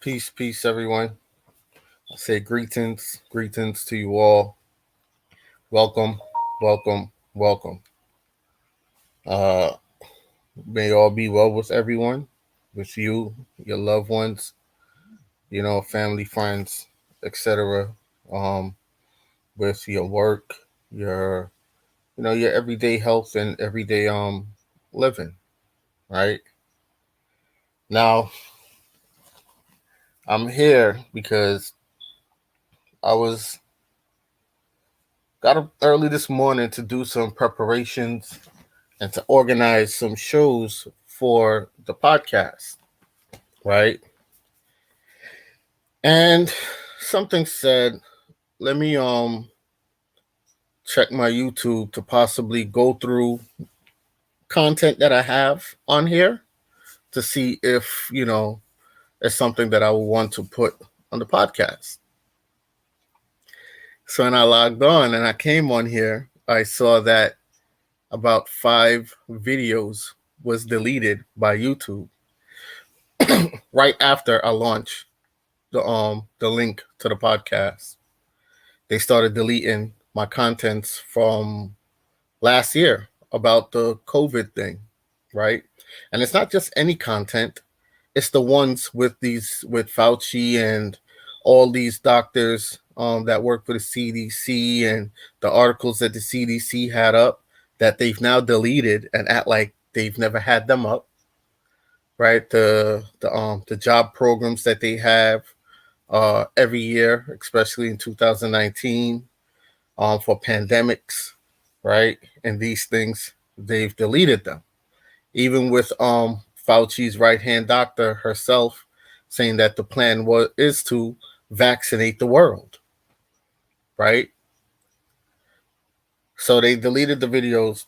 Peace, everyone. I say greetings to you all. Welcome, welcome. Uh, may all be well with everyone, with you, your loved ones, family, friends, etc. Um, with your work, your, your everyday health and everyday living. Right now, I'm here because I was got up early this morning to do some preparations and to organize some shows for the podcast, right? And something said, let me check my YouTube to possibly go through content that I have on here to see if, it's something that I would want to put on the podcast. So when I logged on and I came on here, I saw that about 5 videos was deleted by YouTube right after I launched the link to the podcast. They started deleting my contents from last year about the COVID thing, right? And it's not just any content; it's the ones with Fauci and all these doctors that work for the CDC and the articles that the CDC had up that they've now deleted and act like they've never had them up, right? The job programs that they have every year, especially in 2019, for pandemics, right? And these things, they've deleted them. Even with Fauci's right hand doctor herself saying that the plan is to vaccinate the world, right? So they deleted the videos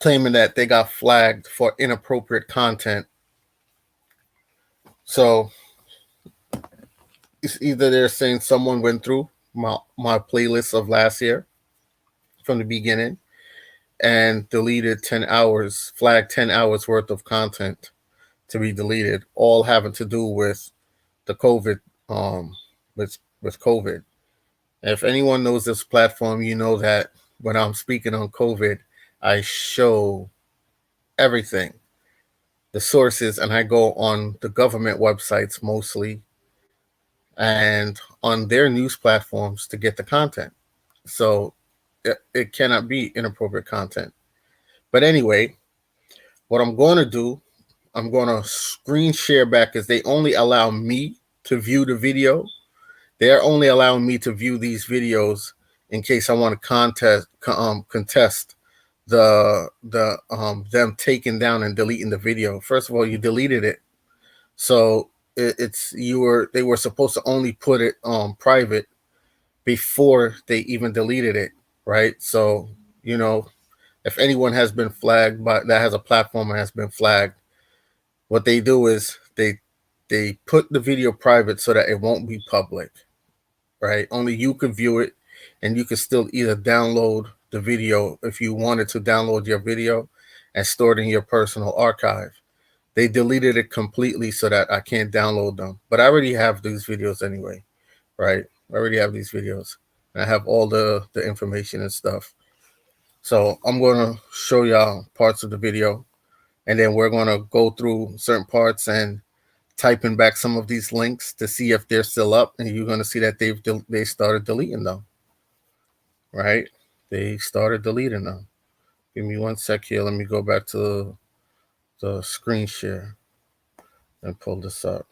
claiming that they got flagged for inappropriate content. So it's either they're saying someone went through my playlist of last year from the beginning and deleted 10 hours, flagged 10 hours worth of content to be deleted, all having to do with the COVID, with COVID. And if anyone knows this platform, you know that when I'm speaking on COVID, I show everything, the sources, and I go on the government websites mostly and on their news platforms to get the content. So it cannot be inappropriate content. But anyway, what I'm going to do, I'm going to screen share back because they only allow me to view the video. They're only allowing me to view these videos in case I want to contest the them taking down and deleting the video. First of all, you deleted it, so they were supposed to only put it private before they even deleted it, right? So if anyone has been flagged that has a platform and has been flagged, what they do is they put the video private so that it won't be public, right? Only you can view it, and you can still either download the video if you wanted to download your video and store it in your personal archive. They deleted it completely so that I can't download them. But I already have these videos anyway, right? I already have these videos. And I have all the information and stuff. So I'm going to show y'all parts of the video, and then we're going to go through certain parts and typing back some of these links to see if they're still up, and you're going to see that they started deleting them, right? They started deleting them. Give me 1 sec here. Let me go back to the screen share and pull this up.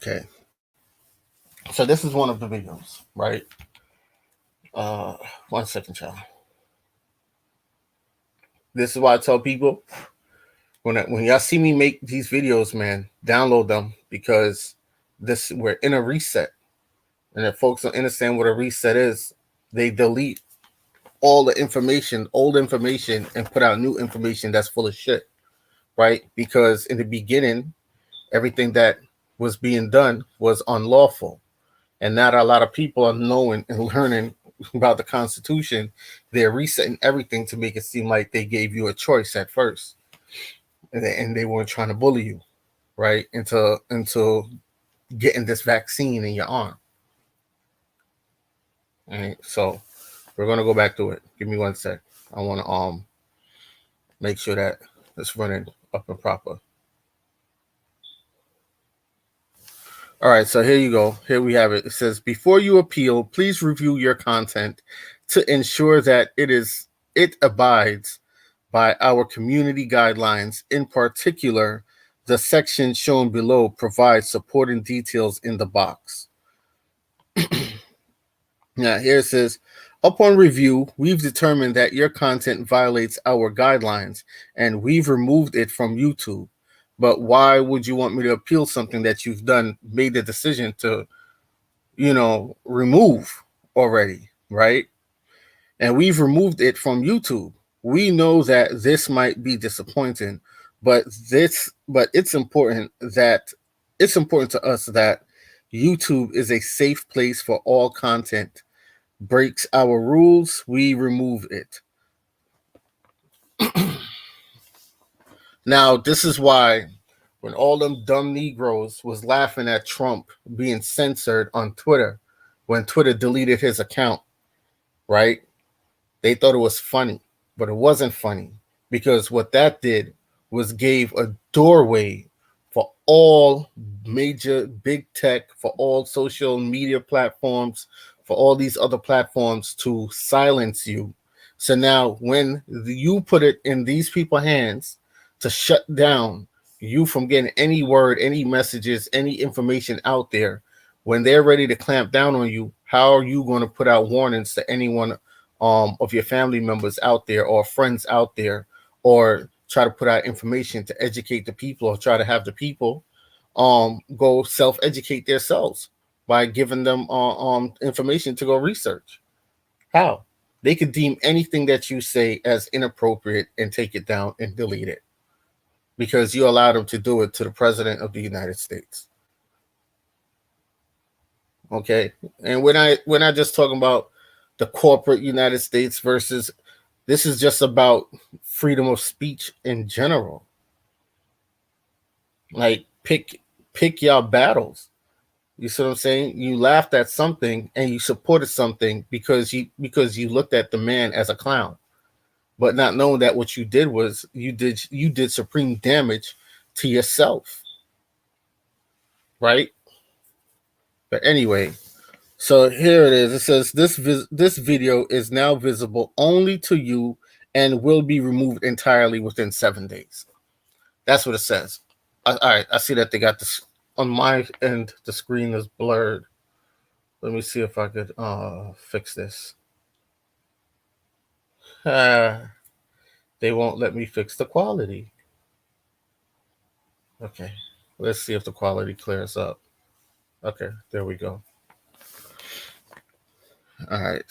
Okay. So this is one of the videos, right? 1 second, child. This is why I tell people when y'all see me make these videos, man, download them because we're in a reset. And if folks don't understand what a reset is, they delete all the information, old information, and put out new information that's full of shit, right? Because in the beginning, Everything that was being done was unlawful. And not a lot of people are knowing and learning about the Constitution. They're resetting everything to make it seem like they gave you a choice at first, and they weren't trying to bully you, right, into getting this vaccine in your arm. All right, so we're gonna go back to it. Give me 1 sec. I want to make sure that it's running up and proper. All right, so here you go. Here we have it. It says, before you appeal, please review your content to ensure that it abides by our community guidelines. In particular, the section shown below provides supporting details in the box. Now, here it says, upon review, we've determined that your content violates our guidelines and we've removed it from YouTube. But why would you want me to appeal something that you've made the decision to, remove already, right? And we've removed it from YouTube. We know that this might be disappointing, but it's important to us that YouTube is a safe place for all content. Breaks our rules, we remove it. Now, this is why when all them dumb Negroes was laughing at Trump being censored on Twitter, when Twitter deleted his account, right? They thought it was funny, but it wasn't funny, because what that did was gave a doorway for all major big tech, for all social media platforms, for all these other platforms to silence you. So now when you put it in these people's hands to shut down you from getting any word, any messages, any information out there, when they're ready to clamp down on you, how are you going to put out warnings to anyone of your family members out there or friends out there, or try to put out information to educate the people, or try to have the people go self-educate themselves by giving them information to go research? How? They could deem anything that you say as inappropriate and take it down and delete it because you allowed them to do it to the president of the United States. Okay, and we're not just talking about the corporate United States versus, this is just about freedom of speech in general. Like pick your battles. You see what I'm saying? You laughed at something and you supported something because you looked at the man as a clown, but not knowing that what you did was you did supreme damage to yourself, right? But anyway, so here it is. It says this video is now visible only to you and will be removed entirely within 7 days. That's what it says. All right, I see that they got this on my end. The screen is blurred. Let me see if I could fix this. They won't let me fix the quality. Okay, let's see if the quality clears up. Okay, there we go. All right,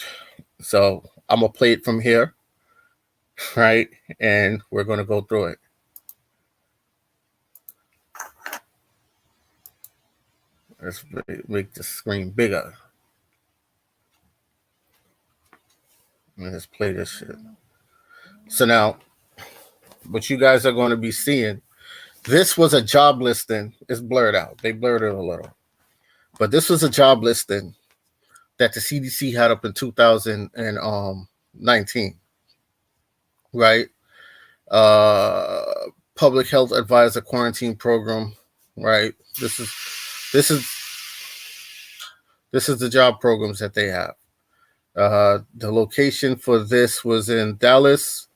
so I'm gonna play it from here, right? And we're gonna go through it. Let's make the screen bigger. Let's play this shit. So now, what you guys are going to be seeing, this was a job listing. It's blurred out. They blurred it a little. But this was a job listing that the CDC had up in 2019, right? Public health advisor quarantine program, right? This is the job programs that they have. The location for this was in Dallas,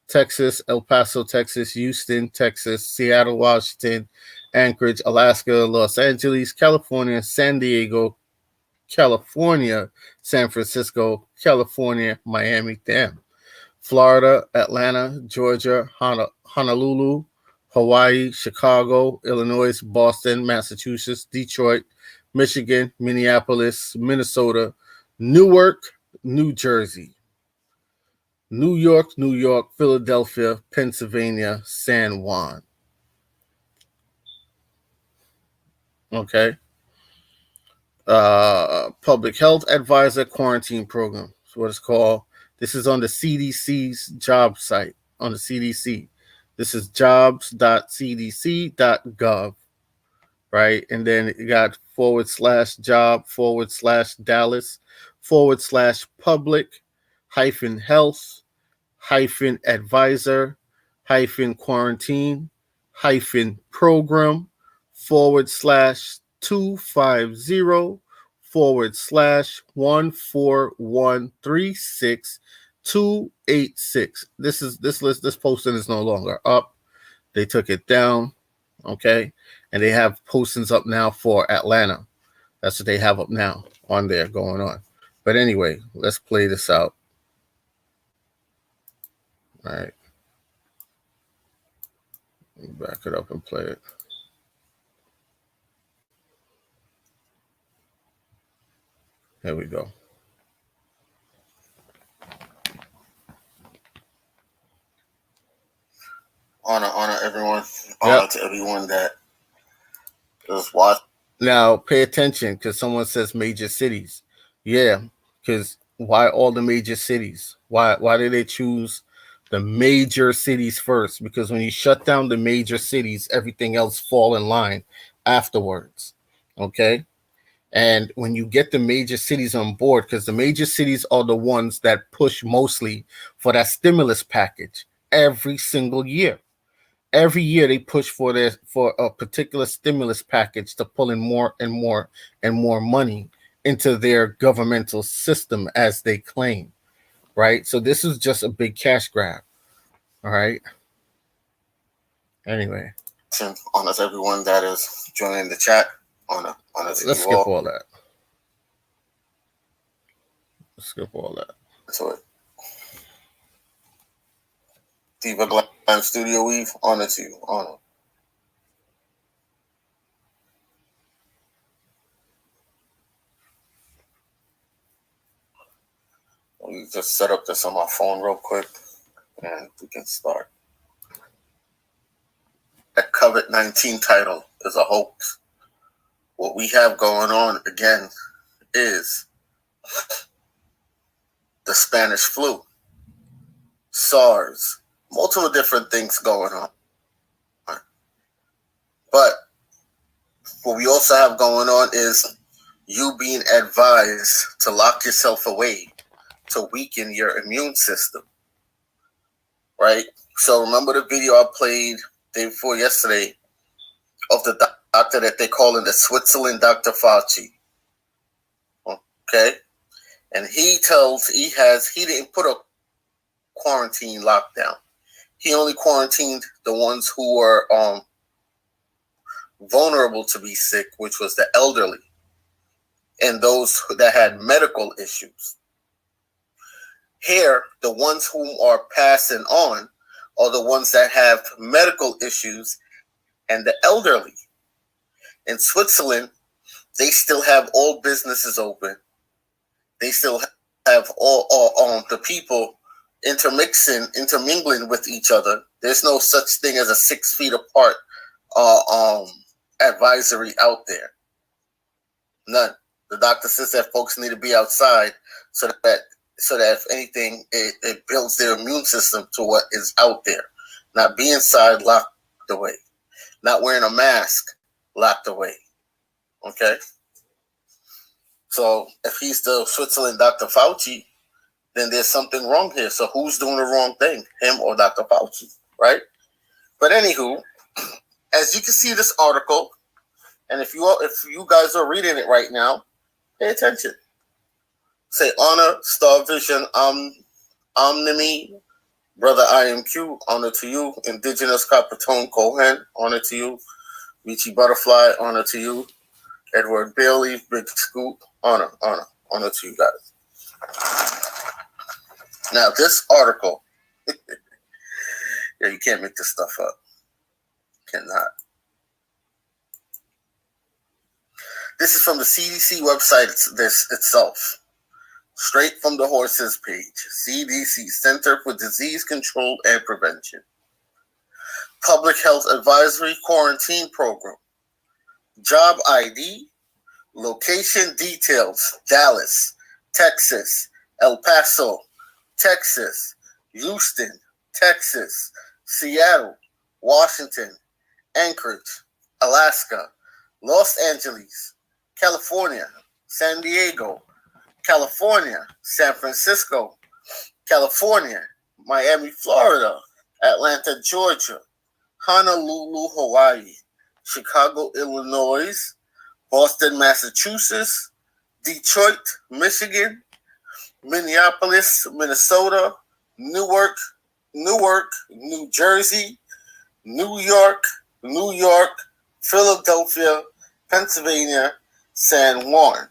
Texas, El Paso, Texas, Houston, Texas, Seattle, Washington, Anchorage, Alaska, Los Angeles, California, San Diego, California, San Francisco, California, Miami, Florida, Atlanta, Georgia, Honolulu, Hawaii, Chicago, Illinois, Boston, Massachusetts, Detroit, Michigan, Minneapolis, Minnesota, Newark, New Jersey, New York, Philadelphia, Pennsylvania, San Juan. Okay. Public Health Advisor Quarantine Program. That's what it's called. This is on the CDC's job site on the CDC. This is jobs.cdc.gov, right? And then you got /public-health-quarantine-program/14136-286. This posting is no longer up. They took it down. Okay. And they have postings up now for Atlanta. That's what they have up now on there going on. But anyway, let's play this out. All right. Back it up and play it. Here we go. Honor everyone. Honor to everyone that is watching. Now, pay attention because someone says major cities. Yeah, because why all the major cities? Why did they choose the major cities first? Because when you shut down the major cities, everything else fall in line afterwards. Okay? And when you get the major cities on board, because the major cities are the ones that push mostly for that stimulus package every single year. Every year they push for a particular stimulus package to pull in more and more and more money into their governmental system as they claim, right? So this is just a big cash grab. All right. Anyway, honor everyone that is joining the chat. Honor let's skip all that. Let's skip all that. So it. Diva Glam Studio Weave, honor to you. Honor. We just set up this on my phone real quick and we can start. That COVID-19 title is a hoax. What we have going on again is the Spanish flu, SARS, multiple different things going on. But what we also have going on is you being advised to lock yourself away to weaken your immune system, right? So remember the video I played day before yesterday of the doctor that they call in the Switzerland Dr. Fauci, okay? And he didn't put a quarantine lockdown. He only quarantined the ones who were vulnerable to be sick, which was the elderly and those that had medical issues. Here, the ones who are passing on are the ones that have medical issues and the elderly. In Switzerland, they still have all businesses open. They still have all the people intermingling with each other. There's no such thing as a 6 feet apart advisory out there. None. The doctor says that folks need to be outside so that if anything, it builds their immune system to what is out there. Not be inside, locked away. Not wearing a mask, locked away. Okay? So if he's the Switzerland Dr. Fauci, then there's something wrong here. So who's doing the wrong thing, him or Dr. Fauci, right? But anywho, as you can see this article, and if you guys are reading it right now, pay attention. Say honor, Star Vision, Omnimi, Brother IMQ, honor to you. Indigenous Coppertone Cohen, honor to you. Richie Butterfly, honor to you. Edward Bailey, Big Scoop, honor to you guys. Now this article, yeah, you can't make this stuff up. Cannot. This is from the CDC website itself. Straight from the horse's page. CDC, Center for Disease Control and Prevention. Public Health Advisory Quarantine Program. Job ID, location details, Dallas, Texas, El Paso, Texas, Houston, Texas, Seattle, Washington, Anchorage, Alaska, Los Angeles, California, San Diego, California, San Francisco, California, Miami, Florida, Atlanta, Georgia, Honolulu, Hawaii, Chicago, Illinois, Boston, Massachusetts, Detroit, Michigan, Minneapolis, Minnesota, Newark, New Jersey, New York, Philadelphia, Pennsylvania, San Juan.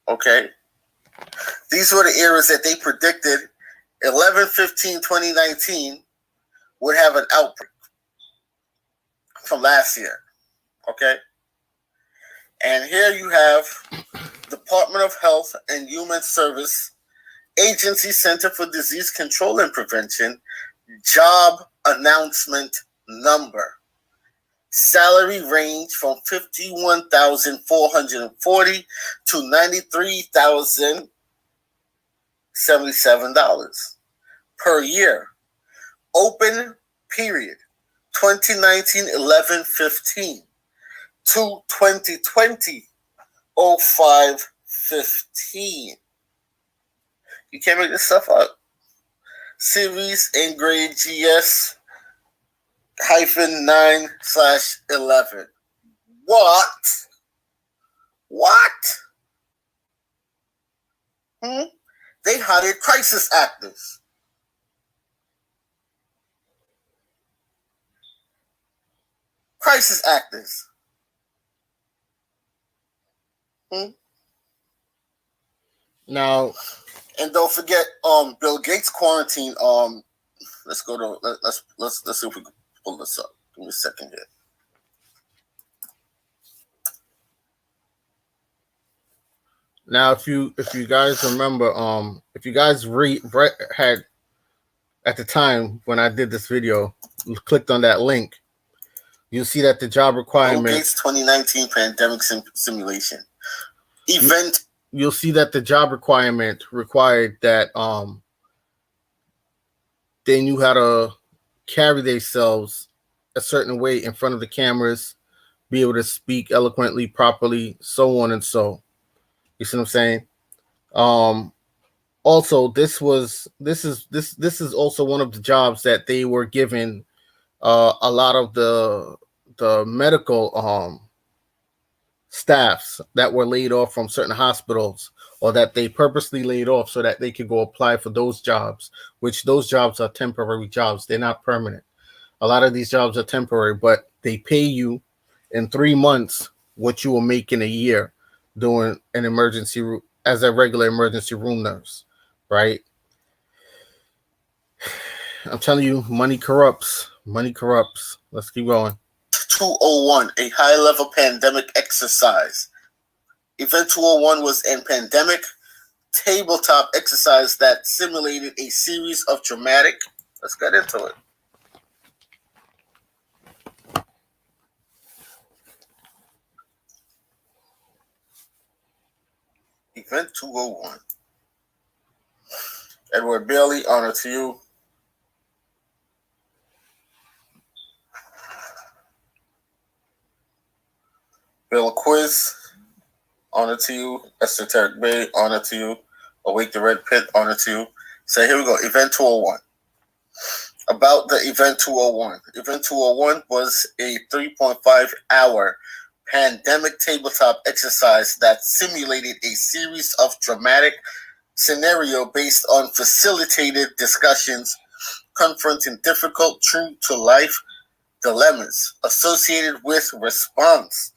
Okay. These were the areas that they predicted 11/15/2019 would have an outbreak from last year. Okay. And here you have Department of Health and Human Service, Agency Center for Disease Control and Prevention, job announcement number. Salary range from $51,440 to $93,077 per year. Open period 2019 11/15 to 2020 05/15. You can't make this stuff up. Series in grade GS -9/11. What? They hired crisis actors. Crisis actors. Now, and don't forget, Bill Gates quarantine. Let's go to let's see if we can pull this up. Give me a second here. Now, if you guys remember, if you guys had at the time when I did this video, clicked on that link, you'll see that the job requirement. Bill Gates 2019 pandemic simulation event. You'll see that the job requirement required that they knew how to carry themselves a certain way in front of the cameras, be able to speak eloquently, properly, so on and so. You see what I'm saying? Also, this is also one of the jobs that they were given a lot of the medical staffs that were laid off from certain hospitals, or that they purposely laid off so that they could go apply for those jobs, which those jobs are temporary jobs. They're not permanent. A lot of these jobs are temporary, but they pay you in 3 months what you will make in a year doing an emergency as a regular emergency room nurse, right? I'm telling you, money corrupts. Money corrupts. Let's keep going. 201, a high-level pandemic exercise. Event 201 was a pandemic tabletop exercise that simulated a series of dramatic. Let's get into it. Event 201. Edward Bailey, honor to you. Bill Quiz, honor to you. Esoteric Bay, honor to you. Awake the Red Pit, honor to you. So here we go. Event 201. About the Event 201. Event 201 was a 3.5-hour pandemic tabletop exercise that simulated a series of dramatic scenario based on facilitated discussions confronting difficult true-to-life dilemmas associated with response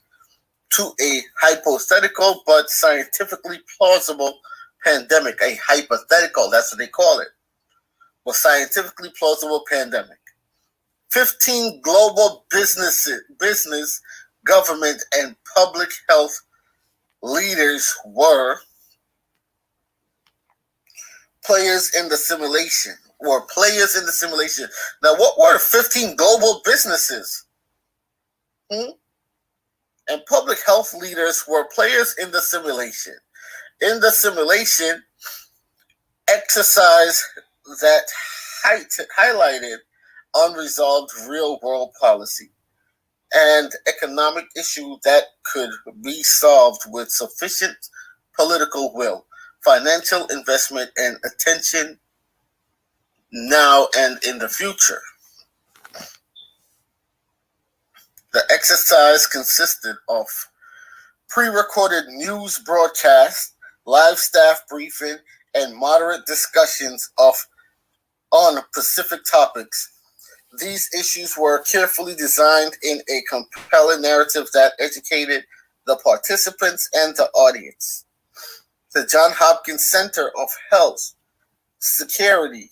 to a hypothetical but scientifically plausible pandemic. A hypothetical, that's what they call it. But scientifically plausible pandemic. 15 global business, government, and public health leaders were players in the simulation. Now, what were 15 global businesses? and public health leaders were players in the simulation. In the simulation, exercise that highlighted unresolved real-world policy and economic issue that could be solved with sufficient political will, financial investment, and attention now and in the future. The exercise consisted of pre-recorded news broadcasts, live staff briefing, and moderate discussions on specific topics. These issues were carefully designed in a compelling narrative that educated the participants and the audience. The Johns Hopkins Center of Health, Security,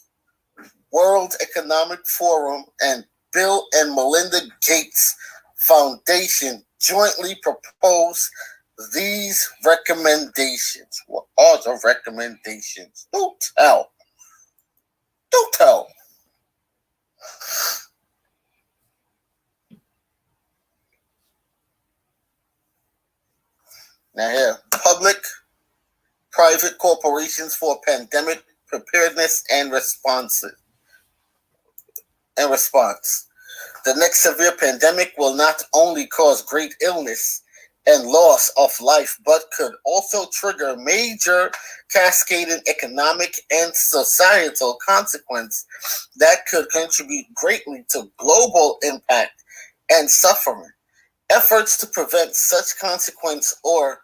World Economic Forum, and Bill and Melinda Gates Foundation jointly proposed these recommendations. What are the recommendations? Don't tell. Don't tell. Now here, public-private corporations for pandemic preparedness and response. The next severe pandemic will not only cause great illness and loss of life, but could also trigger major cascading economic and societal consequences that could contribute greatly to global impact and suffering. Efforts to prevent such consequence or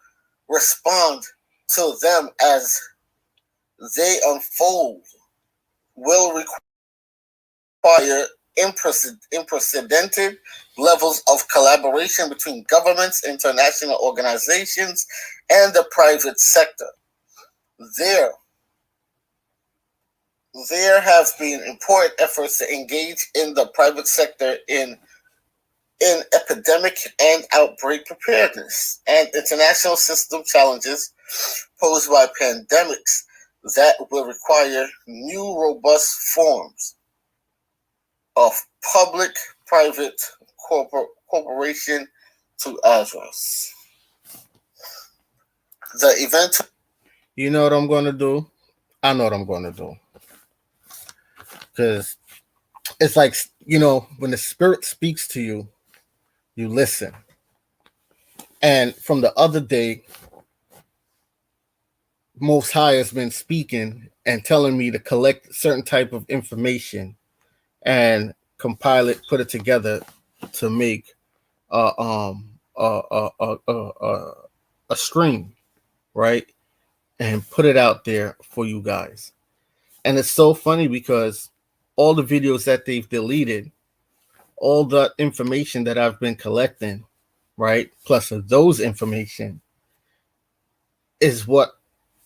respond to them as they unfold will require unprecedented levels of collaboration between governments, international organizations, and the private sector. There have been important efforts to engage in the private sector in epidemic and outbreak preparedness and international system challenges posed by pandemics that will require new robust forms of public-private cooperation to address the event. You know what I'm going to do? I know what I'm going to do. Because it's like, when the Spirit speaks to you, you listen. And from the other day, Most High has been speaking and telling me to collect certain type of information and compile it, put it together to make a stream, right? And put it out there for you guys. And it's so funny because all the videos that they've deleted, all the information that I've been collecting, right, plus of those information is what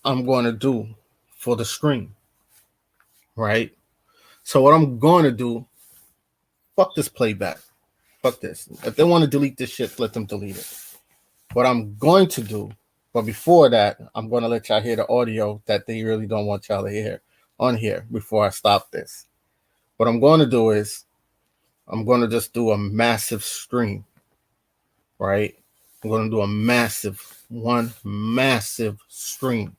I'm going to do for the stream, right? So what I'm going to do, fuck this playback. Fuck this. If they want to delete this shit, let them delete it. What I'm going to do, but before that, I'm going to let y'all hear the audio that they really don't want y'all to hear on here before I stop this. What I'm going to do is I'm going to just do a massive stream, right? I'm going to do one massive stream.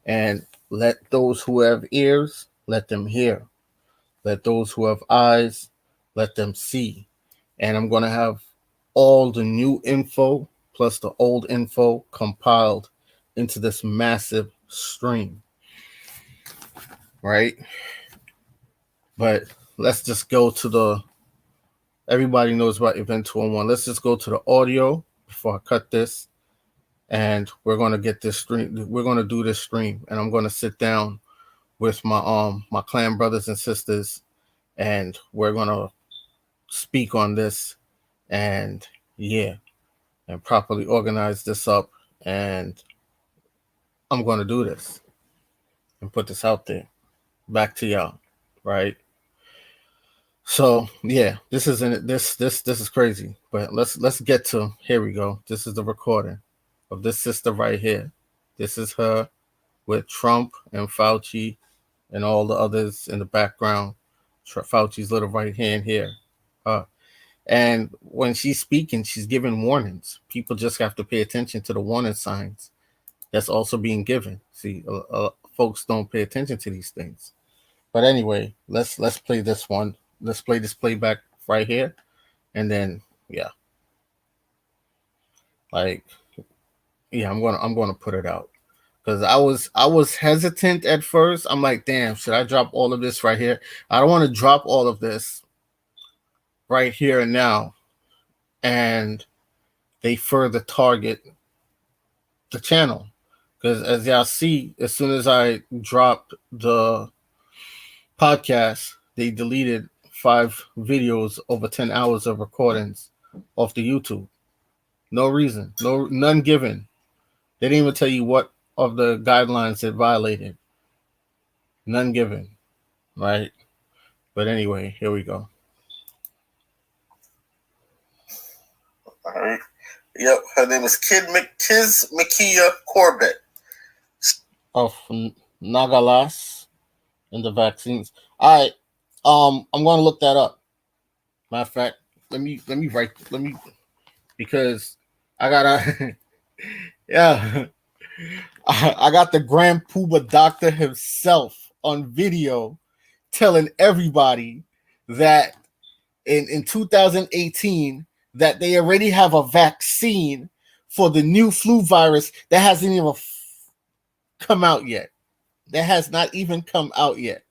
And let those who have ears, let them hear. Let those who have eyes, let them see. And I'm going to have all the new info plus the old info compiled into this massive stream, right? But let's just go to everybody knows about Event 201. Let's just go to the audio before I cut this. And we're going to get this stream. We're going to do this stream. And I'm going to sit down with my clan brothers and sisters. And we're going to speak on this. And and properly organize this up. And I'm going to do this and put this out there. Back to y'all, right? So this isn't this is crazy. But let's get to, here we go. This is the recording of this sister right here. This is her with Trump and Fauci and all the others in the background. Fauci's little right hand here. And when she's speaking, she's giving warnings. People just have to pay attention to the warning signs that's also being given. See, folks don't pay attention to these things. But anyway, let's play this one. Let's play this playback right here, and then yeah, like yeah, I'm gonna put it out because I was hesitant at first. I'm like, damn, should I drop all of this right here? I don't want to drop all of this right here and now, and they further target the channel because as y'all see, as soon as I dropped the podcast, they deleted 5 videos over 10 hours of recordings off the YouTube. No reason, none given. They didn't even tell you what of the guidelines it violated. None given, right? But anyway, here we go. All right. Yep, her name is Kiz Makia Corbett of Nagalas and the vaccines. All right, I'm going to look that up. Matter of fact, let me because I gotta yeah. I got the Grand Poobah doctor himself on video telling everybody that in 2018 that they already have a vaccine for the new flu virus that hasn't even come out yet. That has not even come out yet.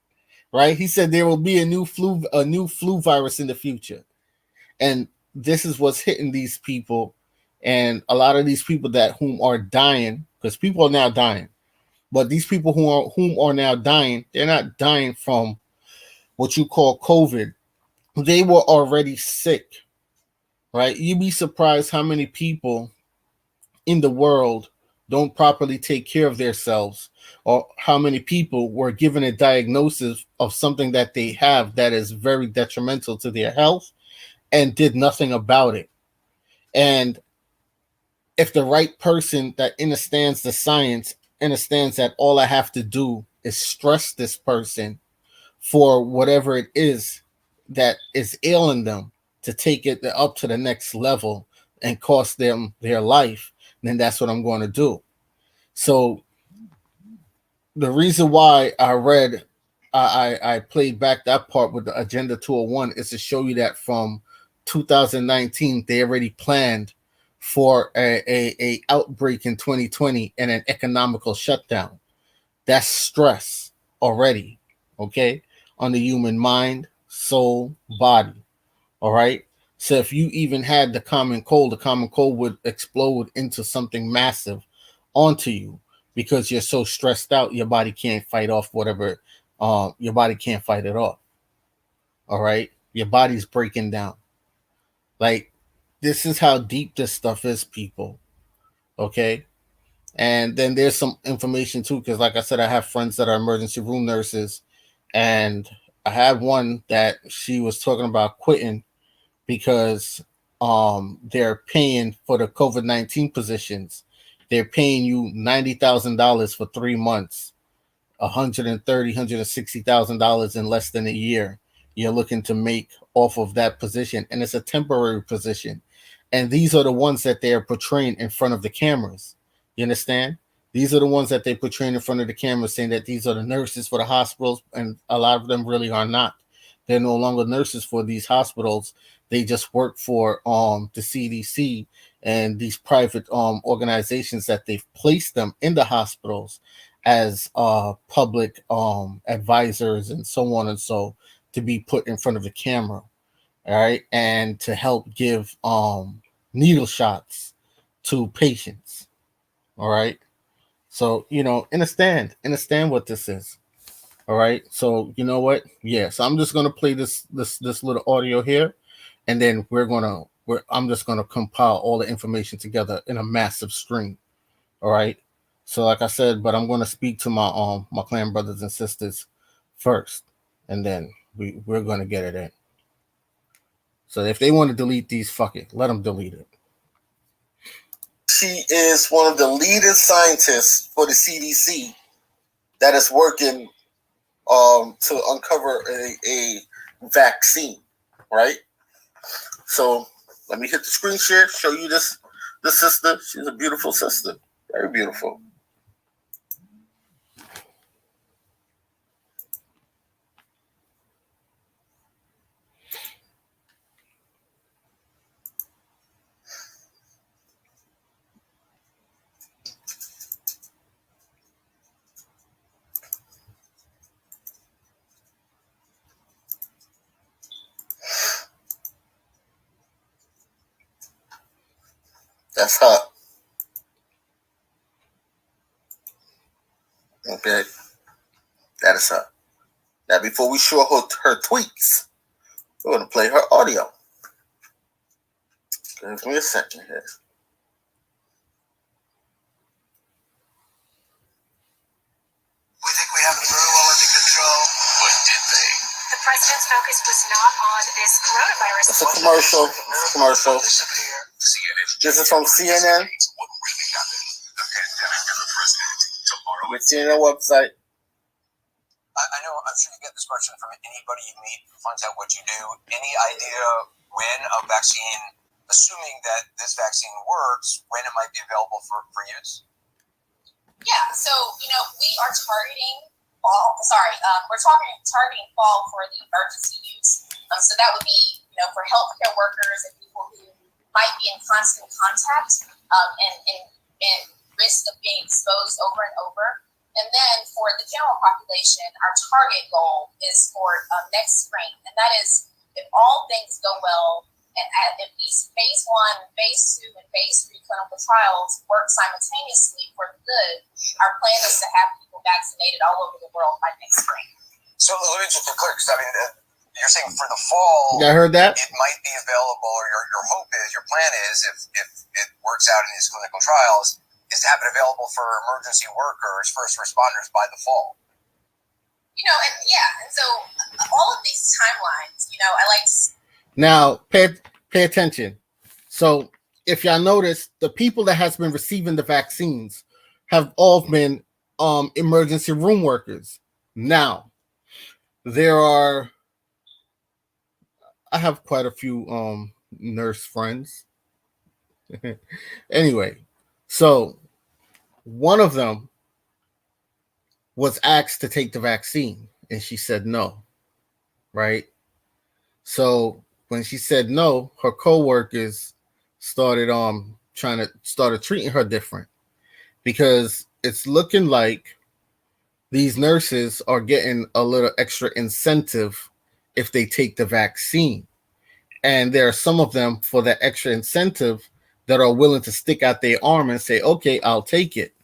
Right? He said there will be a new flu virus in the future. And this is what's hitting these people, and a lot of these people that whom are dying, because people are now dying, but these people whom are now dying, they're not dying from what you call COVID. They were already sick, right? You'd be surprised how many people in the world don't properly take care of themselves, or how many people were given a diagnosis of something that they have that is very detrimental to their health and did nothing about it. And if the right person that understands the science understands that all I have to do is stress this person for whatever it is that is ailing them to take it up to the next level and cost them their life, then that's what I'm going to do. So the reason why I played back that part with the Agenda 201 is to show you that from 2019 they already planned for a outbreak in 2020 and an economical shutdown. That's stress already, okay, on the human mind, soul, body. All right. So if you even had the common cold would explode into something massive onto you because you're so stressed out, your body can't fight off whatever. Your body can't fight it off. All right. Your body's breaking down. Like, this is how deep this stuff is, people. Okay. And then there's some information too, because like I said, I have friends that are emergency room nurses, and I had one that she was talking about quitting because they're paying for the COVID-19 positions. They're paying you $90,000 for 3 months, $160,000 in less than a year. You're looking to make off of that position, and it's a temporary position. And these are the ones that they are portraying in front of the cameras. You understand? These are the ones that they portraying in front of the cameras, saying that these are the nurses for the hospitals, and a lot of them really are not. They're no longer nurses for these hospitals. They just work for the CDC and these private organizations that they've placed them in the hospitals as public advisors and so on and so, to be put in front of the camera, all right, and to help give needle shots to patients, all right. So understand what this is. All right. So you know what? Yeah. So I'm just gonna play this little audio here, and then I'm just gonna compile all the information together in a massive stream. All right. So like I said, but I'm gonna speak to my clan brothers and sisters first, and then we're gonna get it in. So if they want to delete these, fuck it, let them delete it. She is one of the leading scientists for the CDC that is working to uncover a vaccine, right? So let me hit the screen share, show you this sister. She's a beautiful sister. Very beautiful. That's her. Okay. That is her. Now, before we show her tweets, we're going to play her audio. Give me a second here. We think we have it very well under control. But did they? The president's focus was not on this coronavirus. It's a commercial. It's a commercial. This is from CNN. The CNN website. I know, I'm sure you get this question from anybody you meet who finds out what you do. Any idea when a vaccine, assuming that this vaccine works, when it might be available for use? Yeah, so, we are targeting fall. We're targeting fall for the emergency use. So that would be, for healthcare workers and people who might be in constant contact and risk of being exposed over and over. And then for the general population, our target goal is for next spring. And that is if all things go well and if these phase 1, phase 2, and phase 3 clinical trials work simultaneously for good, our plan is to have people vaccinated all over the world by next spring. So let me just be clear, because you're saying for the fall, I heard that. It might be available, or your hope is, your plan is, if it works out in these clinical trials, is to have it available for emergency workers, first responders by the fall. And so all of these timelines, I like to... Now, pay attention. So, if y'all notice, the people that has been receiving the vaccines have all been emergency room workers. Now, I have quite a few nurse friends. Anyway, so one of them was asked to take the vaccine and she said no, right? So when she said no, her co-workers started treating her different, because it's looking like these nurses are getting a little extra incentive if they take the vaccine. And there are some of them, for that extra incentive, that are willing to stick out their arm and say, okay, I'll take it.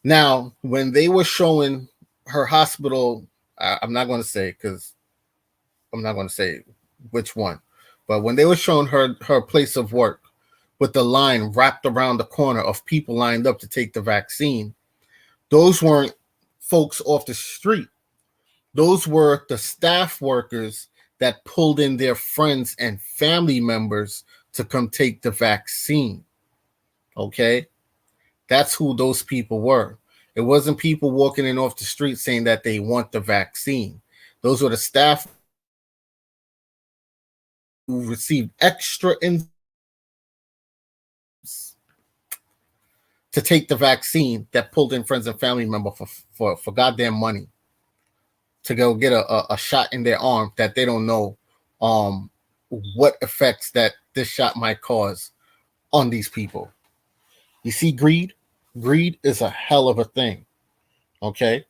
Now, when they were showing her hospital, I'm not going to say, because I'm not going to say which one, but when they were showing her place of work with the line wrapped around the corner of people lined up to take the vaccine, those weren't folks off the street. Those were the staff workers that pulled in their friends and family members to come take the vaccine. Okay? That's who those people were. It wasn't people walking in off the street saying that they want the vaccine. Those were the staff who received extra to take the vaccine, that pulled in friends and family member for goddamn money to go get a shot in their arm that they don't know what effects that this shot might cause on these people. You see, greed is a hell of a thing. Okay,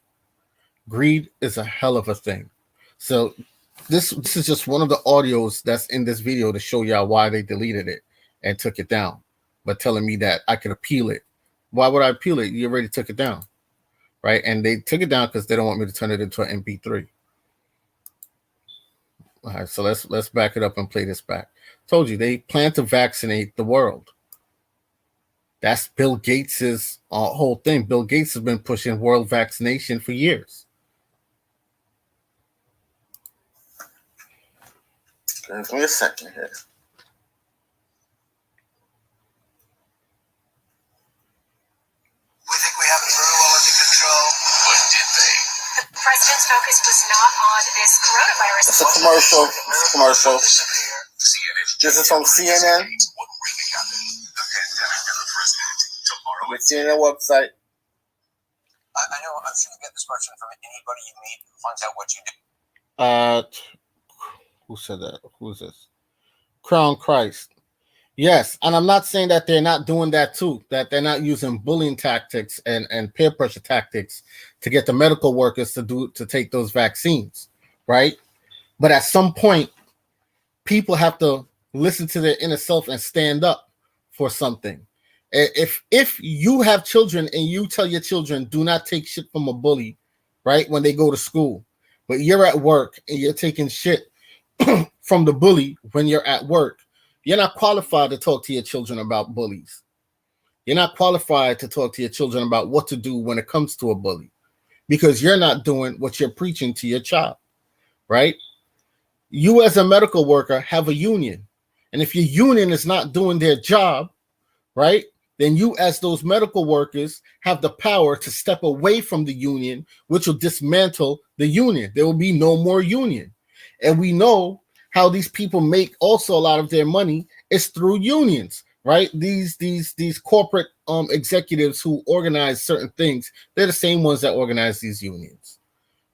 greed is a hell of a thing. So this is just one of the audios that's in this video to show y'all why they deleted it and took it down, but telling me that I could appeal it. Why would I appeal it? You already took it down, right? And they took it down because they don't want me to turn it into an MP3. All right, so let's back it up and play this back. Told you they plan to vaccinate the world. That's Bill Gates's whole thing. Bill Gates has been pushing world vaccination for years. Give me a second here. We think we have it very well under control. But did they? The president's focus was not on this coronavirus. It's a commercial. It's a commercial. CNN's This is from CNN. With CNN website. I know I'm sure you get this question from anybody you meet who finds out what you do. Who said that? Who's this? Crown Christ. Yes, and I'm not saying that they're not doing that too, that they're not using bullying tactics and peer pressure tactics to get the medical workers to take those vaccines, right? But at some point, people have to listen to their inner self and stand up for something. If you have children and you tell your children do not take shit from a bully, right, when they go to school, but you're at work and you're taking shit from the bully when you're at work, you're not qualified to talk to your children about bullies. You're not qualified to talk to your children about what to do when it comes to a bully, because you're not doing what you're preaching to your child, right? You as a medical worker have a union. And if your union is not doing their job, right, then you as those medical workers have the power to step away from the union, which will dismantle the union. There will be no more union. And we know how these people make also a lot of their money is through unions, right? These corporate executives who organize certain things, they're the same ones that organize these unions,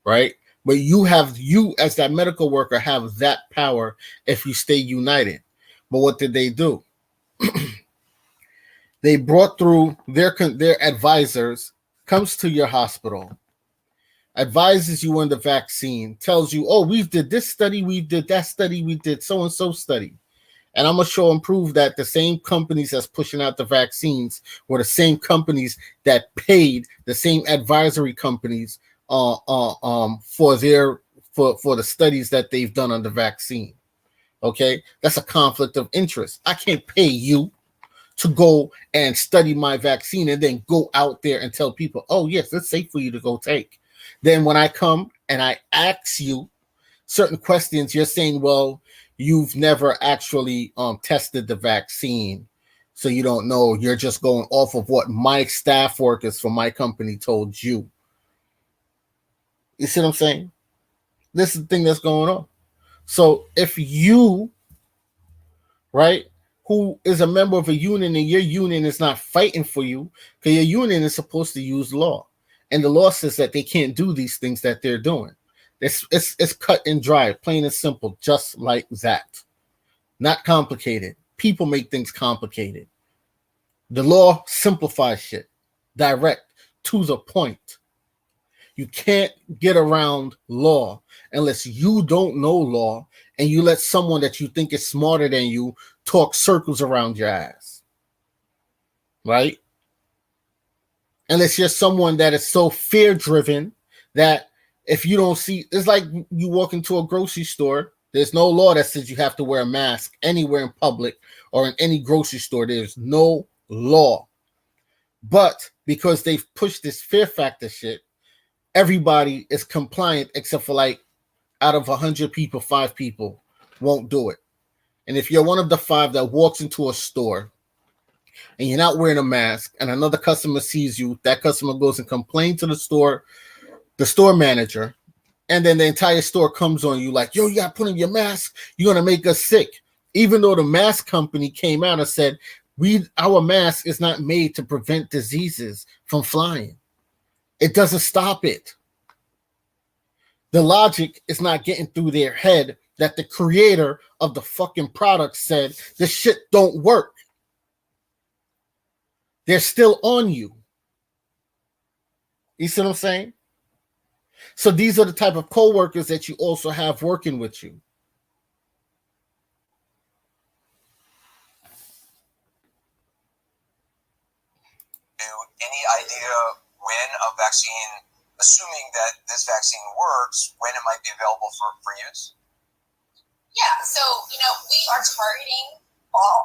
right? But you as that medical worker have that power if you stay united. But what did they do? They brought through their advisors, comes to your hospital, advises you on the vaccine, tells you, oh, we did this study, we did that study, we did so-and-so study. And I'm going to show and prove that the same companies that's pushing out the vaccines were the same companies that paid the same advisory companies for the studies that they've done on the vaccine. Okay, that's a conflict of interest. I can't pay you to go and study my vaccine and then go out there and tell people, oh yes, it's safe for you to go take. Then when I come and I ask you certain questions, you're saying, well, you've never actually tested the vaccine, so you don't know. You're just going off of what my staff workers from my company told you. You see what I'm saying? This is the thing that's going on. So if you, right, who is a member of a union and your union is not fighting for you, because your union is supposed to use law, and the law says that they can't do these things that they're doing. It's cut and dry, plain and simple, just like that. Not complicated. People make things complicated. The law simplifies shit, direct, to the point. You can't get around law unless you don't know law and you let someone that you think is smarter than you talk circles around your ass. Right? Unless you're someone that is so fear-driven that if you don't see, it's like you walk into a grocery store, there's no law that says you have to wear a mask anywhere in public or in any grocery store. There's no law. But because they've pushed this fear factor shit, everybody is compliant except for like out of 100 people, 5 people won't do it. And if you're one of the 5 that walks into a store and you're not wearing a mask and another customer sees you, that customer goes and complains to the store manager, and then the entire store comes on you like, yo, you got to put on your mask. You're going to make us sick. Even though the mask company came out and said, our mask is not made to prevent diseases from flying. It doesn't stop it. The logic is not getting through their head that the creator of the fucking product said this shit don't work. They're still on you. You see what I'm saying? So these are the type of co-workers that you also have working with you. Any idea when a vaccine, assuming that this vaccine works, when it might be available for use? Yeah, so, we are targeting fall.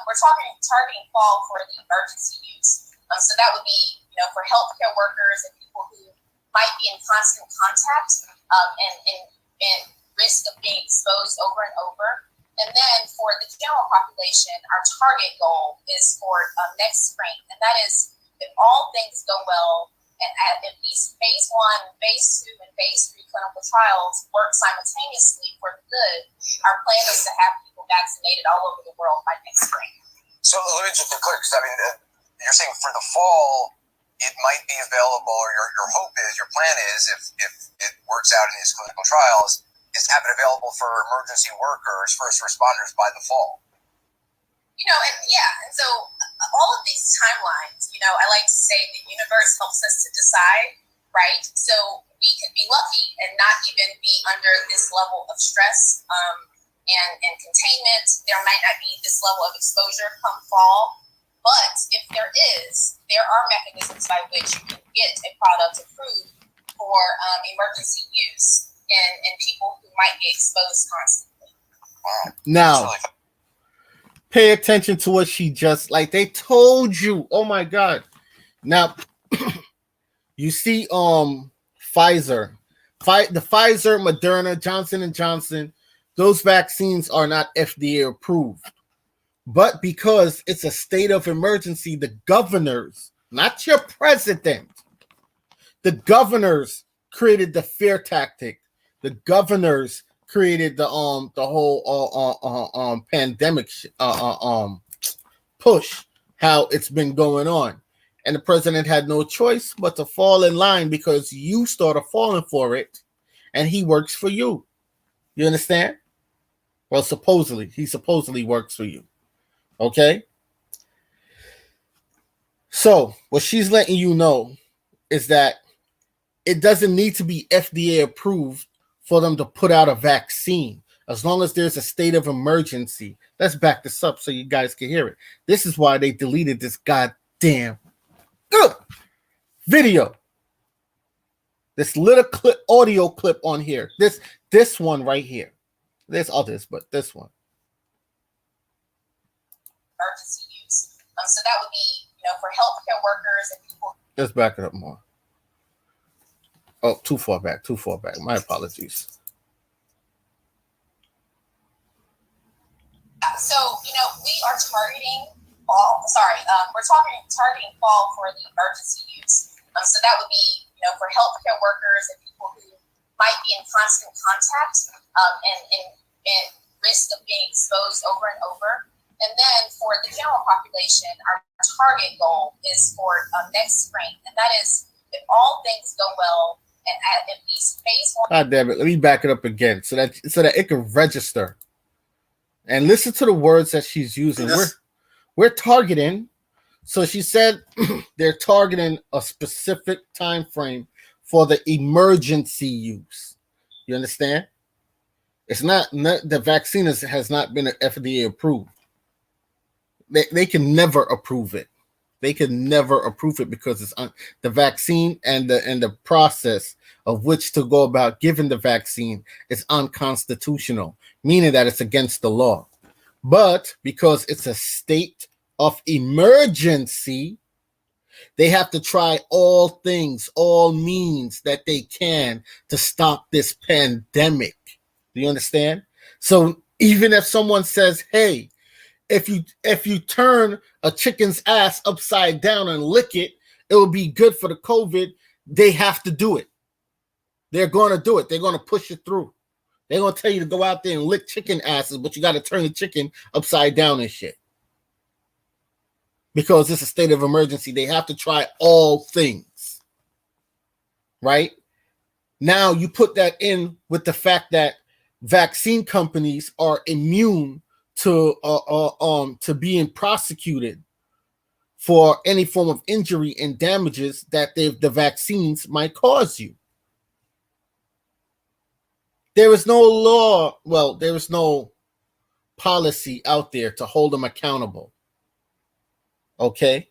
We're targeting fall for the emergency use. So that would be, for healthcare workers and people who might be in constant contact and risk of being exposed over and over. And then for the general population, our target goal is for next spring, and that is if all things go well and if these phase 1, phase 2, and phase 3 clinical trials work simultaneously for the good, our plan is to have people vaccinated all over the world by next spring. So let me just be clear, because I mean, you're saying for the fall, it might be available, or your hope is, your plan is, if it works out in these clinical trials, is to have it available for emergency workers, first responders by the fall. And so all of these timelines, I like to say the universe helps us to decide, right? So we could be lucky and not even be under this level of stress and containment. There might not be this level of exposure come fall. But if there are mechanisms by which you can get a product approved for emergency use in people who might be exposed constantly. Now, pay attention to what she just, like they told you. Oh my God. Now, you see Pfizer, the Pfizer, Moderna, Johnson & Johnson, those vaccines are not FDA approved. But because it's a state of emergency, the governors, not your president, the governors created the fear tactic. The governors created the whole pandemic push, how it's been going on. And the president had no choice but to fall in line because you started falling for it, and he works for you. You understand? Well, he supposedly works for you. Okay? So, what she's letting you know is that it doesn't need to be FDA approved for them to put out a vaccine. As long as there's a state of emergency. Let's back this up so you guys can hear it. This is why they deleted this goddamn video. This little audio clip on here. This one right here. There's others, but this one. Emergency use. So that would be, for healthcare workers and people. Let's back it up more. Oh, too far back. My apologies. So, we are targeting fall. We're targeting fall for the emergency use. So that would be, for healthcare workers and people who might be in constant contact and risk of being exposed over and over. And then for the general population, our target goal is for next spring. And that is, if all things go well, and at least phase 1. God damn it. Let me back it up again so that it can register. And listen to the words that she's using. We're targeting. So she said they're targeting a specific time frame for the emergency use. You understand? It's not the vaccine has not been FDA approved. They can never approve it. They can never approve it because it's the vaccine and the process of which to go about giving the vaccine is unconstitutional, meaning that it's against the law. But because it's a state of emergency, they have to try all things, all means that they can to stop this pandemic. Do you understand? So even if someone says, hey, if you turn a chicken's ass upside down and lick it, it will be good for the COVID. They have to do it. They're going to do it. They're going to push it through. They're going to tell you to go out there and lick chicken asses, but you got to turn the chicken upside down and shit. Because it's a state of emergency. They have to try all things. Right? Now you put that in with the fact that vaccine companies are immune to being prosecuted for any form of injury and damages that the vaccines might cause you. There is no law, there is no policy out there to hold them accountable. Okay?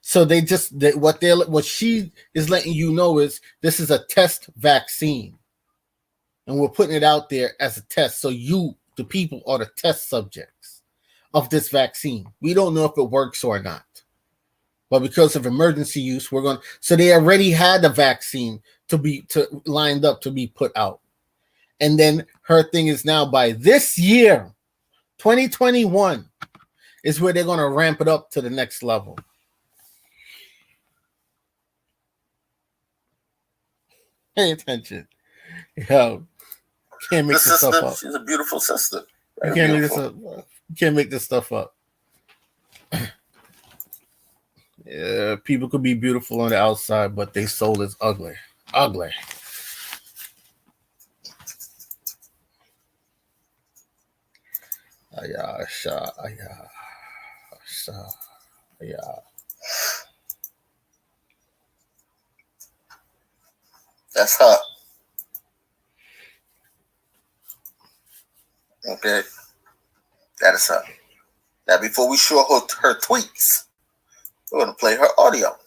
So what she is letting you know is this is a test vaccine. And we're putting it out there as a test. So you, the people, are the test subjects of this vaccine. We don't know if it works or not. But because of emergency use, so they already had the vaccine lined up to be put out. And then her thing is now by this year, 2021, is where they're going to ramp it up to the next level. Pay attention. Yo, can't make this stuff up. She's a beautiful sister. You can't make this up. You can't make this stuff up. Yeah, people could be beautiful on the outside, but their soul is ugly. Ugly. That's her. Okay. That is her. Now, before we show her tweets, we're going to play her audio.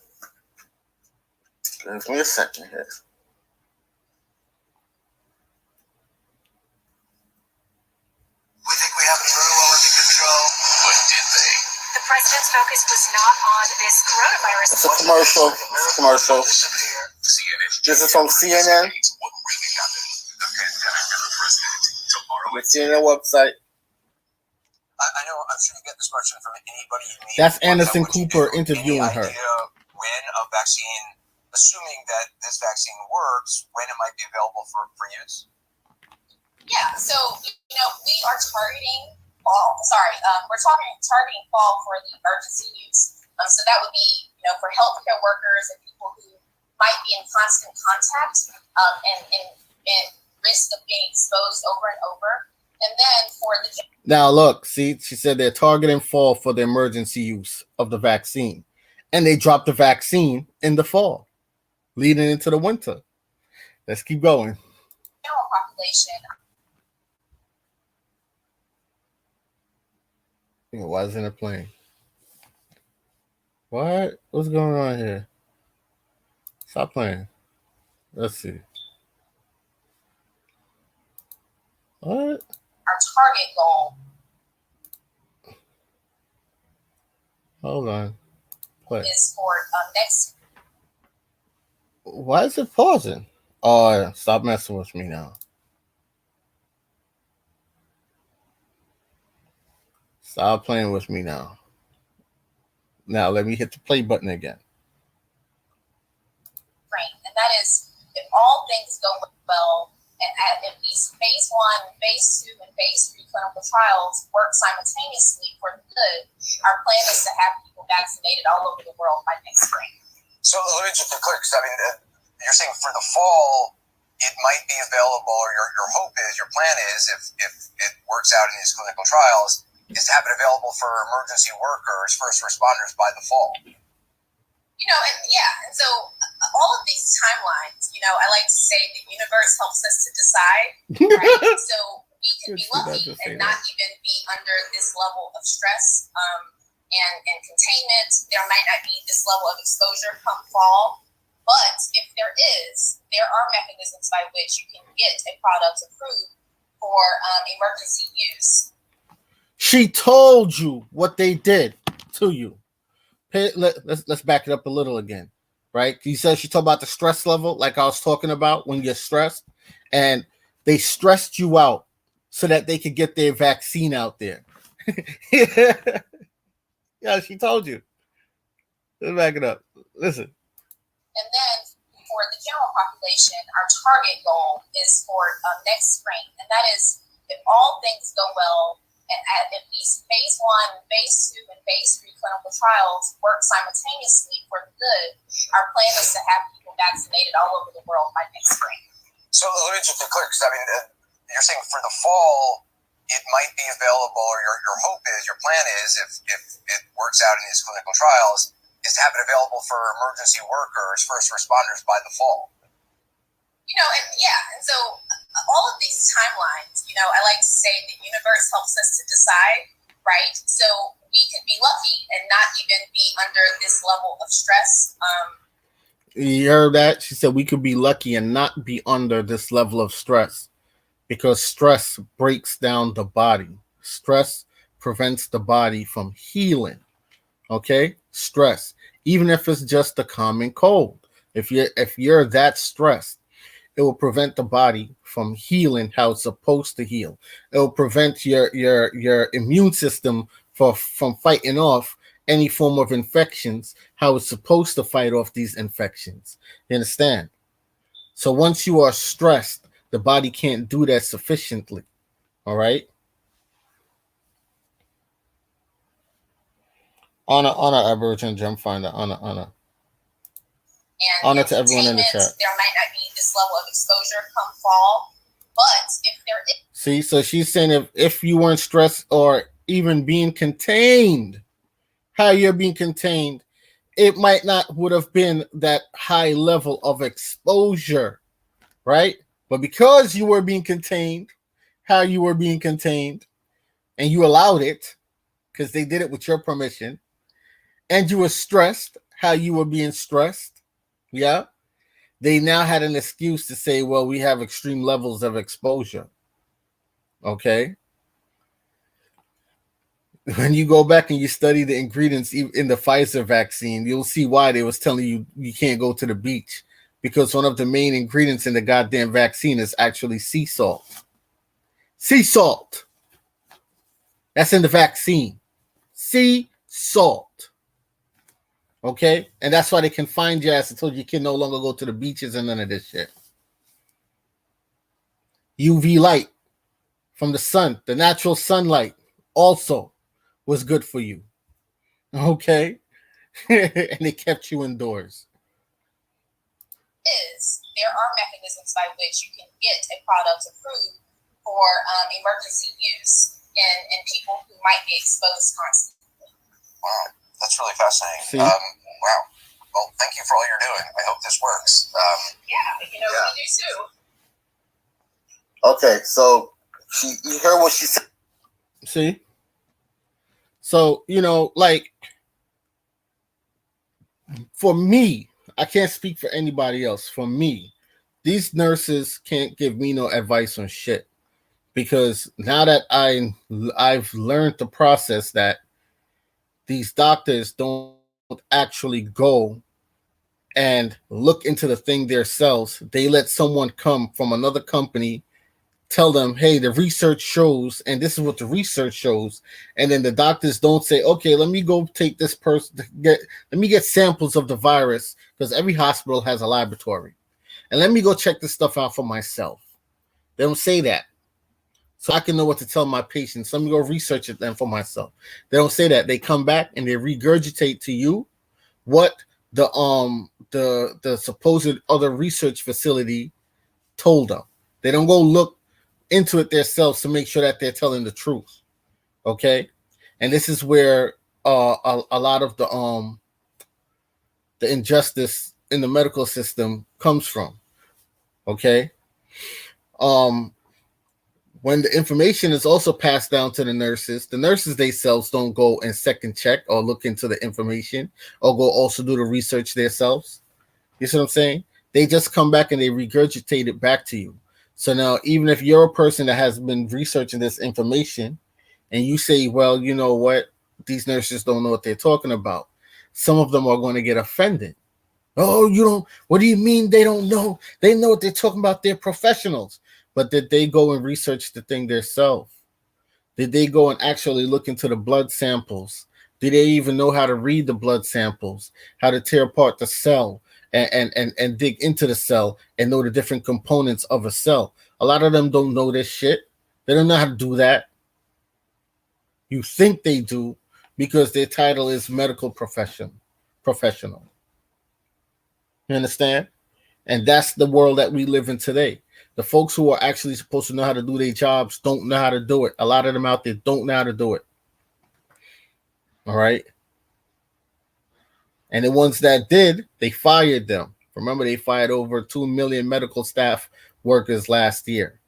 Give me a second here. We think we have it very well under control, but did they? The president's focus was not on this coronavirus. It's a commercial. Commercial. This is from CNN. What really happened? The pandemic and the president. Tomorrow The CNN website. I know, I'm sure you get this question from anybody you meet. That's Anderson Cooper interviewing her. Any idea when a vaccine, assuming that this vaccine works, when it might be available for use? Yeah, so we are targeting fall. We're targeting fall for the emergency use. So that would be for healthcare workers and people who might be in constant contact and risk of being exposed over and over. And then for the now look, see, she said they're targeting fall for the emergency use of the vaccine, and they dropped the vaccine in the fall, leading into the winter. Let's keep going. general population. Why isn't it playing? What? What's going on here? Stop playing. Let's see. What? Our target goal. Hold on. Play. Is for next. Why is it pausing? Oh, stop messing with me now. Stop playing with me now. Now let me hit the play button again. Right, and that is if all things go well, and if these phase 1, phase 2, and phase 3 clinical trials work simultaneously for the good, our plan is to have people vaccinated all over the world by next spring. So let me just be clear, because you're saying for the fall, it might be available, or your hope is, your plan is, if it works out in these clinical trials, is to have it available for emergency workers, first responders by the fall. And so all of these timelines, I like to say the universe helps us to decide, right? So we can be lucky and not even be under this level of stress and containment. There might not be this level of exposure come fall, but if there is, there are mechanisms by which you can get a product approved for emergency use. She told you what they did to you. Let's back it up a little again, right? You said she talked about the stress level, like I was talking about when you're stressed, and they stressed you out so that they could get their vaccine out there. Yeah, she told you. Let's back it up. Listen. And then for the general population, our target goal is for next spring, and that is if all things go well. And if these phase 1, phase 2, and phase 3 clinical trials work simultaneously for the good, our plan is to have people vaccinated all over the world by next spring. So let me just be clear, because you're saying for the fall, it might be available, or your hope is, your plan is, if it works out in these clinical trials, is to have it available for emergency workers, first responders by the fall. And so all of these timelines, I like to say the universe helps us to decide, right? So we could be lucky and not even be under this level of stress. You heard that? She said we could be lucky and not be under this level of stress, because stress breaks down the body. Stress prevents the body from healing. Okay? Stress. Even if it's just a common cold. If you're that stressed, it will prevent the body from healing how it's supposed to heal. It will prevent your immune system from fighting off any form of infections, how it's supposed to fight off these infections. You understand? So once you are stressed, the body can't do that sufficiently. All right? Honor, Aboriginal Gem Finder. Honor. And Honor to everyone in the containment, chat. there might not be this level of exposure come fall. But if there is, see, so she's saying if you weren't stressed or even being contained, how you're being contained, it might not would have been that high level of exposure, right? But because you were being contained, how you were being contained, and you allowed it because they did it with your permission, and you were stressed, how you were being stressed, yeah, they now had an excuse to say, well, we have extreme levels of exposure. Okay. When you go back and you study the ingredients in the Pfizer vaccine, you'll see why they was telling you you can't go to the beach, because one of the main ingredients in the goddamn vaccine is actually sea salt. Sea salt. That's in the vaccine. Sea salt. Okay? And that's why they confined your ass and told you can no longer go to the beaches and none of this shit. UV light from the sun, the natural sunlight, also was good for you. Okay? And they kept you indoors. there are mechanisms by which you can get a product approved for emergency use in people who might be exposed constantly. Wow, that's really fascinating. See? Wow. Well, thank you for all you're doing. I hope this works. We do too. Okay, so you heard what she said. See? So, like, for me, I can't speak for anybody else. For me, these nurses can't give me no advice on shit, because now that I've learned the process that these doctors don't actually go and look into the thing themselves. They let someone come from another company tell them, hey, the research shows, and this is what the research shows. And then the doctors don't say, okay, let me go take this person, let me get samples of the virus, because every hospital has a laboratory. And let me go check this stuff out for myself. They don't say that. So I can know what to tell my patients. Let me go research it then for myself. They don't say that. They come back and they regurgitate to you what the supposed other research facility told them. They don't go look into it themselves to make sure that they're telling the truth. Okay, and this is where a lot of the injustice in the medical system comes from. Okay, when the information is also passed down to the nurses themselves don't go and second check or look into the information or go also do the research themselves. You see what I'm saying? They just come back and they regurgitate it back to you. So now, even if you're a person that has been researching this information and you say, well, you know what? These nurses don't know what they're talking about. Some of them are going to get offended. Oh, you don't, what do you mean they don't know? They know what they're talking about. They're professionals. But did they go and research the thing themselves? Did they go and actually look into the blood samples? Did they even know how to read the blood samples, how to tear apart the cell and dig into the cell and know the different components of a cell? A lot of them don't know this shit. They don't know how to do that. You think they do because their title is medical professional. You understand? And that's the world that we live in today. The folks who are actually supposed to know how to do their jobs don't know how to do it. A lot of them out there don't know how to do it. All right. And the ones that did, they fired them. Remember, they fired over 2 million medical staff workers last year.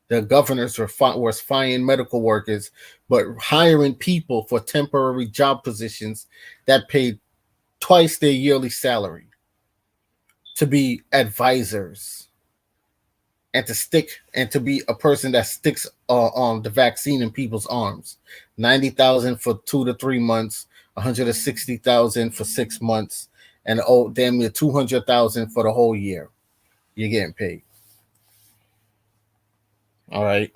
The governors was firing medical workers, but hiring people for temporary job positions that paid twice their yearly salary to be advisors and to be a person that sticks on the vaccine in people's arms. 90,000 for 2 to 3 months, 160,000 for 6 months, and damn near 200,000 for the whole year. You're getting paid. All right.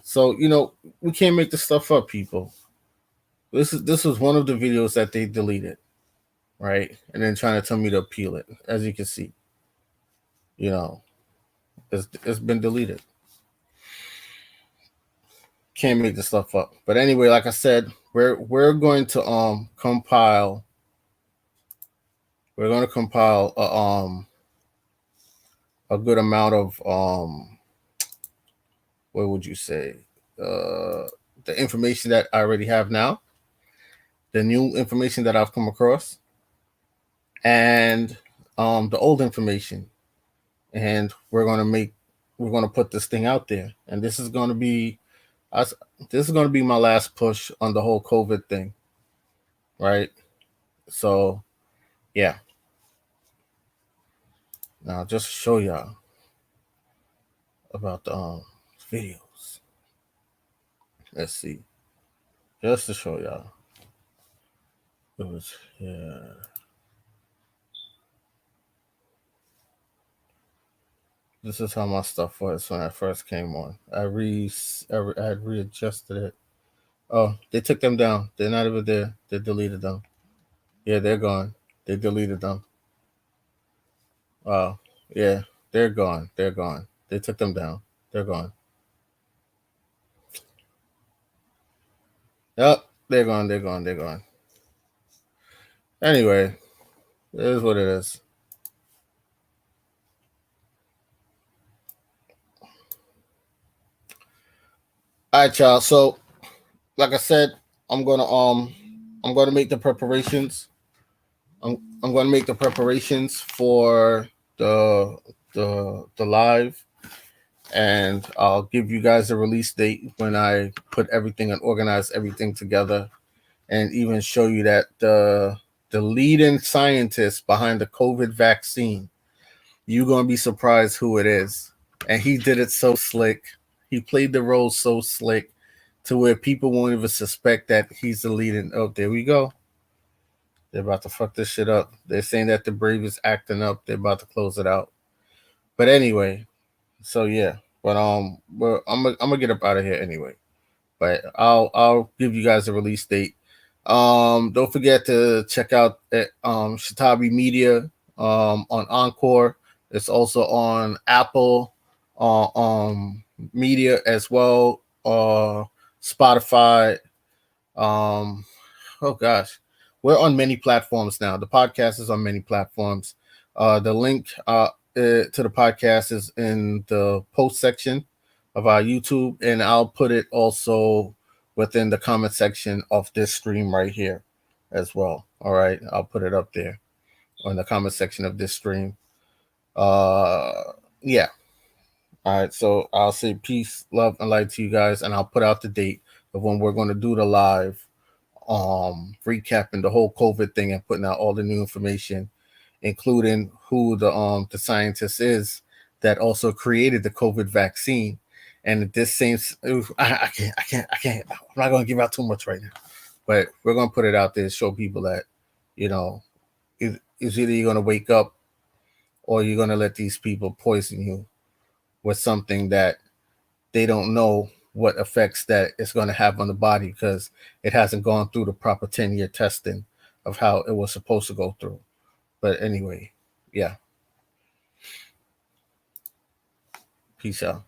So we can't make this stuff up, people. This was one of the videos that they deleted, right? And then trying to tell me to appeal it. As you can see, it's been deleted. Can't make this stuff up. But anyway, like I said, we're going to compile. We're going to compile a good amount of what would you say? The information that I already have now, the new information that I've come across, and the old information, and we're gonna put this thing out there, and this is gonna be us. This is gonna be my last push on the whole COVID thing, right? So yeah, now just to show y'all about the videos. Let's see, just to show y'all. It was yeah. This is how my stuff was when I first came on. I had readjusted it. Oh, they took them down. They're not even there. They deleted them. Yeah, they're gone. They deleted them. Oh, yeah, they're gone. They're gone. They took them down. They're gone. Yep, they're gone. They're gone. They're gone. Anyway, it is what it is. All right, y'all. So, like I said, I'm gonna make the preparations. I'm gonna make the preparations for the live, and I'll give you guys a release date when I put everything and organize everything together, and even show you that the leading scientist behind the COVID vaccine, you're gonna be surprised who it is, and he did it so slick. He played the role so slick to where people won't even suspect that he's the leading. Oh, there we go. They're about to fuck this shit up. They're saying that the Brave is acting up. They're about to close it out. But anyway, so yeah. But I'm gonna get up out of here anyway. But I'll give you guys a release date. Don't forget to check out Shitabi Media on Encore. It's also on Apple Media as well. Spotify. Um, oh gosh, we're on many platforms now. The podcast is on many platforms. The link to the podcast is in the post section of our YouTube, and I'll put it also within the comment section of this stream right here as well. All right, I'll put it up there on the comment section of this stream. Yeah. All right, so I'll say peace, love, and light to you guys, and I'll put out the date of when we're going to do the live recapping the whole COVID thing and putting out all the new information, including who the scientist is that also created the COVID vaccine. And this same, I can't. I'm not going to give out too much right now, but we're going to put it out there to show people that, is either you're going to wake up or you're going to let these people poison you with something that they don't know what effects that it's going to have on the body because it hasn't gone through the proper 10-year testing of how it was supposed to go through. But anyway, yeah. Peace out.